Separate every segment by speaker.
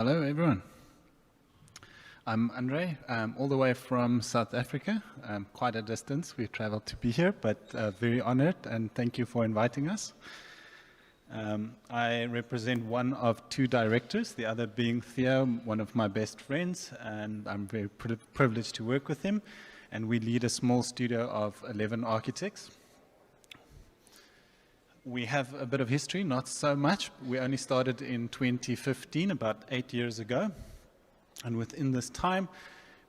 Speaker 1: Hello, everyone. I'm Andre, all the way from South Africa, quite a distance. We've traveled to be here, but very honored, and thank you for inviting us. I represent one of two directors, the other being Theo, one of my best friends, and I'm very privileged to work with him. And we lead a small studio of 11 architects. We have a bit of history, not so much. We only started in 2015, about 8 years ago. And within this time,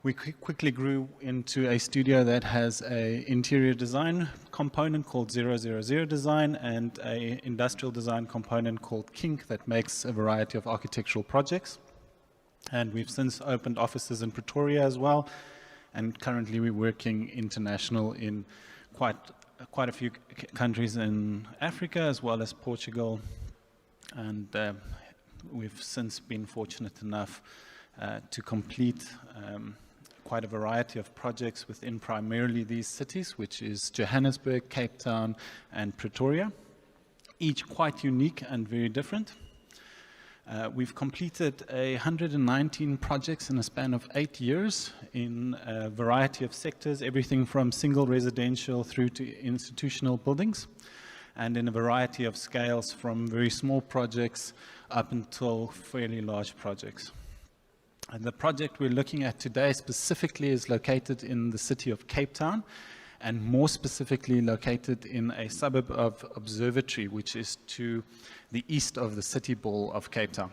Speaker 1: we quickly grew into a studio that has an interior design component called 000 Design and an industrial design component called Kink that makes a variety of architectural projects. And we've since opened offices in Pretoria as well. And currently we're working international in quite a few countries in Africa as well as Portugal. And we've since been fortunate enough to complete quite a variety of projects within primarily these cities, which is Johannesburg, Cape Town, and Pretoria, each quite unique and very different. We've completed 119 projects in a span of 8 years in a variety of sectors, everything from single residential through to institutional buildings, and in a variety of scales from very small projects up until fairly large projects. And the project we're looking at today specifically is located in the city of Cape Town, and more specifically located in a suburb of Observatory, which is to the east of the city ball of Cape Town.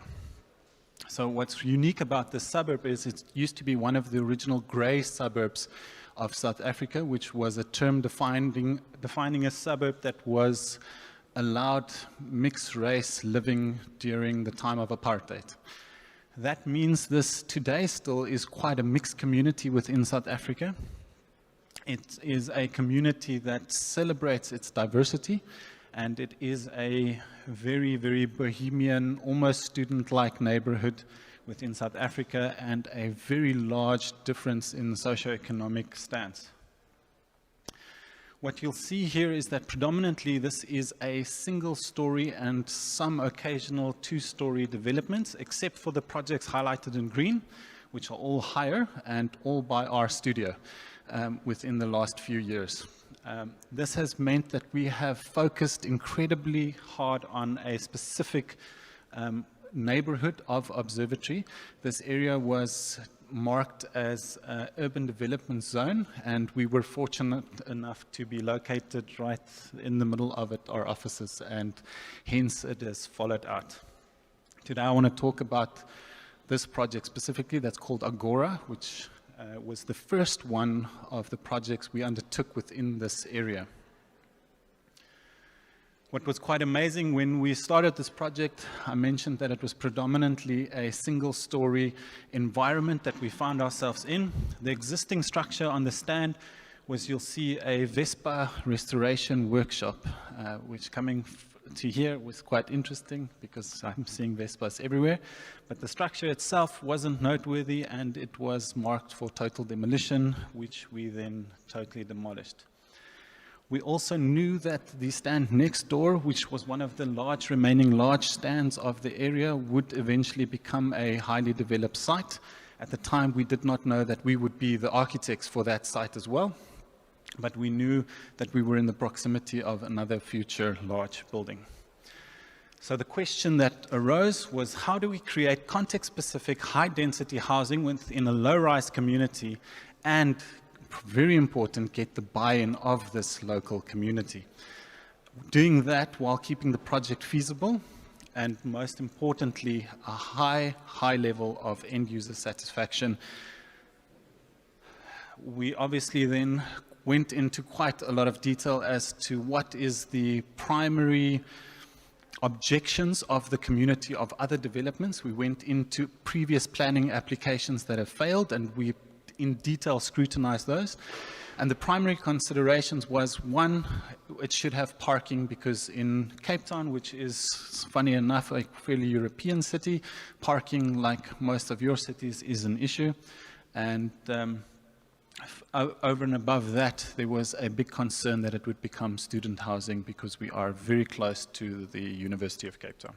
Speaker 1: So what's unique about this suburb is it used to be one of the original grey suburbs of South Africa, which was a term defining a suburb that was allowed mixed race living during the time of apartheid. That means this today still is quite a mixed community within South Africa. It is a community that celebrates its diversity, and it is a very, very bohemian, almost student-like neighborhood within South Africa, and a very large difference in socioeconomic stance. What you'll see here is that predominantly this is a single-story and some occasional two-story developments, except for the projects highlighted in green, which are all higher and all by our studio within the last few years. This has meant that we have focused incredibly hard on a specific neighborhood of Observatory. This area was marked as an urban development zone, and we were fortunate enough to be located right in the middle of it, our offices, and hence it has followed out. Today I want to talk about this project specifically that's called Agora, which was the first one of the projects we undertook within this area. What was quite amazing when we started this project, I mentioned that it was predominantly a single-story environment that we found ourselves in. The existing structure on the stand was, you'll see, a Vespa restoration workshop, which coming to here was quite interesting because I'm seeing Vespas everywhere. But the structure itself wasn't noteworthy, and it was marked for total demolition, which we then totally demolished. We also knew that the stand next door, which was one of the remaining large stands of the area, would eventually become a highly developed site. At the time, we did not know that we would be the architects for that site as well, but we knew that we were in the proximity of another future large building. So the question that arose was, how do we create context-specific, high-density housing within a low-rise community, and very important, get the buy-in of this local community. Doing that while keeping the project feasible, and most importantly, a high level of end-user satisfaction. We obviously then went into quite a lot of detail as to what is the primary objections of the community of other developments. We went into previous planning applications that have failed, and we in detail scrutinize those. And the primary considerations was, one, it should have parking, because in Cape Town, which is, funny enough, a fairly European city, parking, like most of your cities, is an issue. And over and above that, there was a big concern that it would become student housing, because we are very close to the University of Cape Town.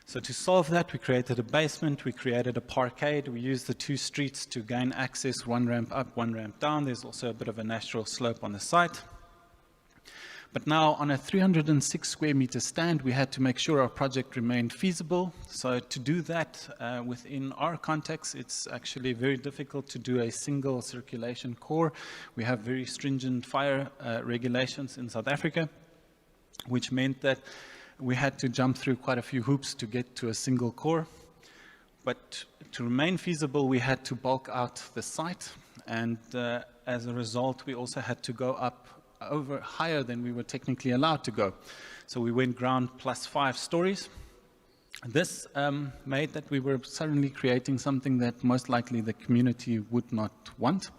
Speaker 1: So to solve that, we created a basement, we created a parkade, we used the 2 streets to gain access, 1 ramp up, 1 ramp down. There's also a bit of a natural slope on the site. But now on a 306 square meter stand, we had to make sure our project remained feasible. So to do that within our context, it's actually very difficult to do a single circulation core. We have very stringent fire regulations in South Africa, which meant that we had to jump through quite a few hoops to get to a single core. But to remain feasible, we had to bulk out the site. And as a result, we also had to go up over higher than we were technically allowed to go. So we went ground plus 5 stories. This made that we were suddenly creating something that most likely the community would not want.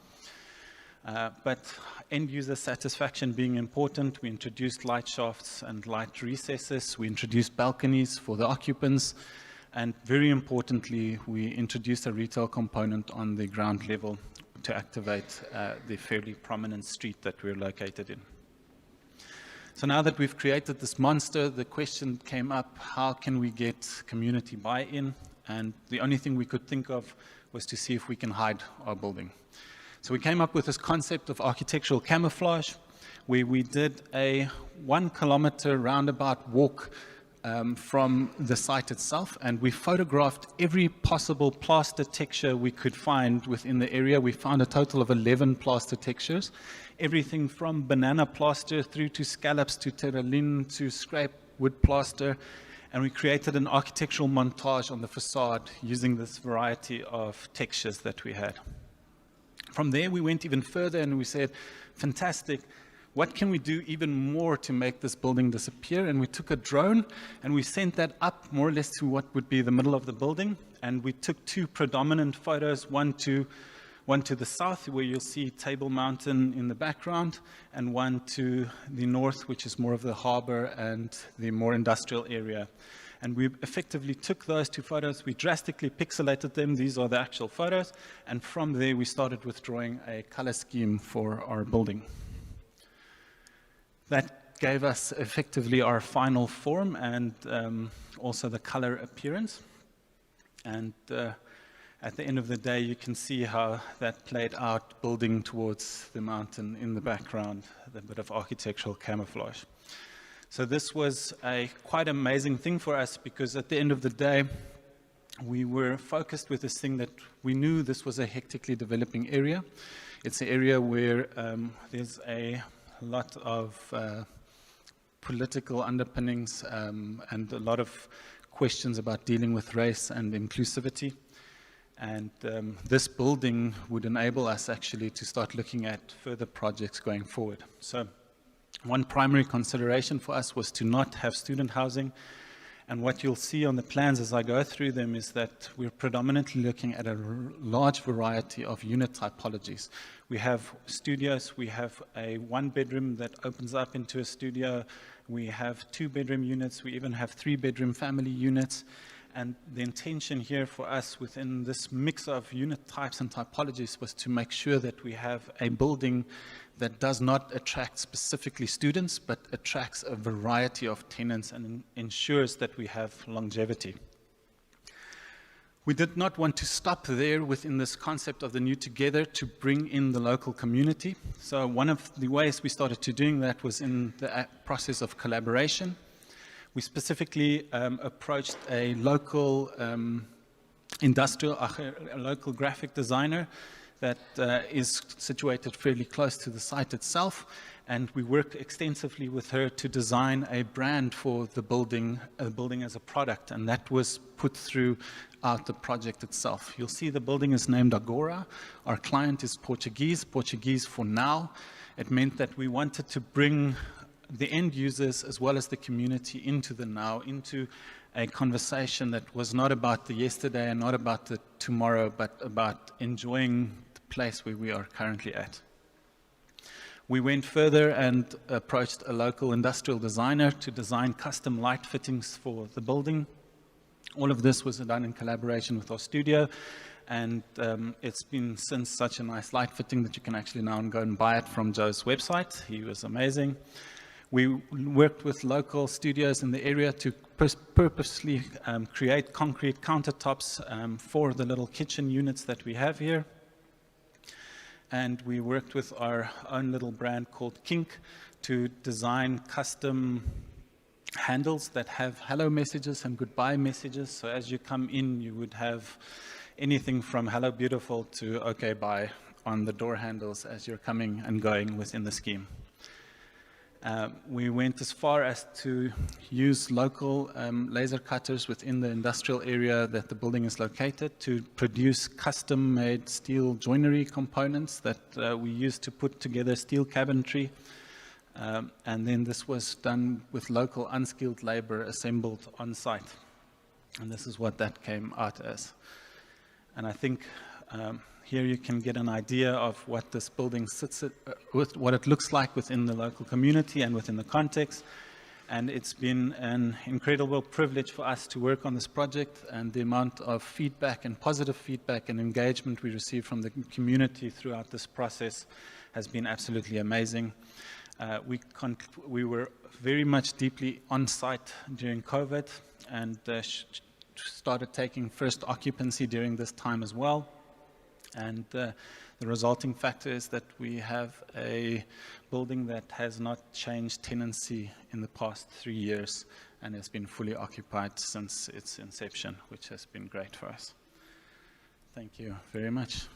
Speaker 1: But end user satisfaction being important, we introduced light shafts and light recesses. We introduced balconies for the occupants. And very importantly, we introduced a retail component on the ground level to activate the fairly prominent street that we're located in. So now that we've created this monster, the question came up, how can we get community buy-in? And the only thing we could think of was to see if we can hide our building. So we came up with this concept of architectural camouflage, where we did a 1 kilometer roundabout walk from the site itself, and we photographed every possible plaster texture we could find within the area. We found a total of 11 plaster textures, everything from banana plaster through to scallops to terraline to scrape wood plaster, and we created an architectural montage on the facade using this variety of textures that we had. From there, we went even further and we said, fantastic, what can we do even more to make this building disappear? And we took a drone and we sent that up more or less to what would be the middle of the building. And we took 2 predominant photos, one to the south, where you'll see Table Mountain in the background, and one to the north, which is more of the harbor and the more industrial area. And we effectively took those 2 photos, we drastically pixelated them, these are the actual photos, and from there we started withdrawing a color scheme for our building. That gave us effectively our final form and also the color appearance. And at the end of the day, you can see how that played out, building towards the mountain in the background, a bit of architectural camouflage. So this was a quite amazing thing for us, because at the end of the day, we were focused with this thing that we knew this was a hectically developing area. It's an area where there's a lot of political underpinnings and a lot of questions about dealing with race and inclusivity. And this building would enable us actually to start looking at further projects going forward. So one primary consideration for us was to not have student housing. And what you'll see on the plans as I go through them is that we're predominantly looking at a large variety of unit typologies. We have studios, we have a 1-bedroom that opens up into a studio, we have 2-bedroom units, we even have 3-bedroom family units. And the intention here for us within this mix of unit types and typologies was to make sure that we have a building that does not attract specifically students, but attracts a variety of tenants and ensures that we have longevity. We did not want to stop there within this concept of the new together to bring in the local community. So one of the ways we started to doing that was in the process of collaboration. We specifically approached a local a local graphic designer that is situated fairly close to the site itself, and we worked extensively with her to design a brand for the building as a product, and that was put throughout the project itself. You'll see the building is named Agora. Our client is Portuguese for now. It meant that we wanted to bring the end users as well as the community into the now, into a conversation that was not about the yesterday and not about the tomorrow, but about enjoying the place where we are currently at. We went further and approached a local industrial designer to design custom light fittings for the building. All of this was done in collaboration with our studio, and it's been since such a nice light fitting that you can actually now go and buy it from Joe's website. He was amazing. We worked with local studios in the area to purposely create concrete countertops for the little kitchen units that we have here. And we worked with our own little brand called Kink to design custom handles that have hello messages and goodbye messages. So as you come in, you would have anything from hello beautiful to okay bye on the door handles as you're coming and going within the scheme. We went as far as to use local laser cutters within the industrial area that the building is located to produce custom-made steel joinery components that we use to put together steel cabinetry. And then this was done with local unskilled labor assembled on site. And this is what that came out as. And I think here you can get an idea of what this building sits at, what it looks like within the local community and within the context. And it's been an incredible privilege for us to work on this project, and the amount of feedback and positive feedback and engagement we receive from the community throughout this process has been absolutely amazing. We were very much deeply on site during COVID and started taking first occupancy during this time as well. And the resulting factor is that we have a building that has not changed tenancy in the past 3 years and has been fully occupied since its inception, which has been great for us. Thank you very much.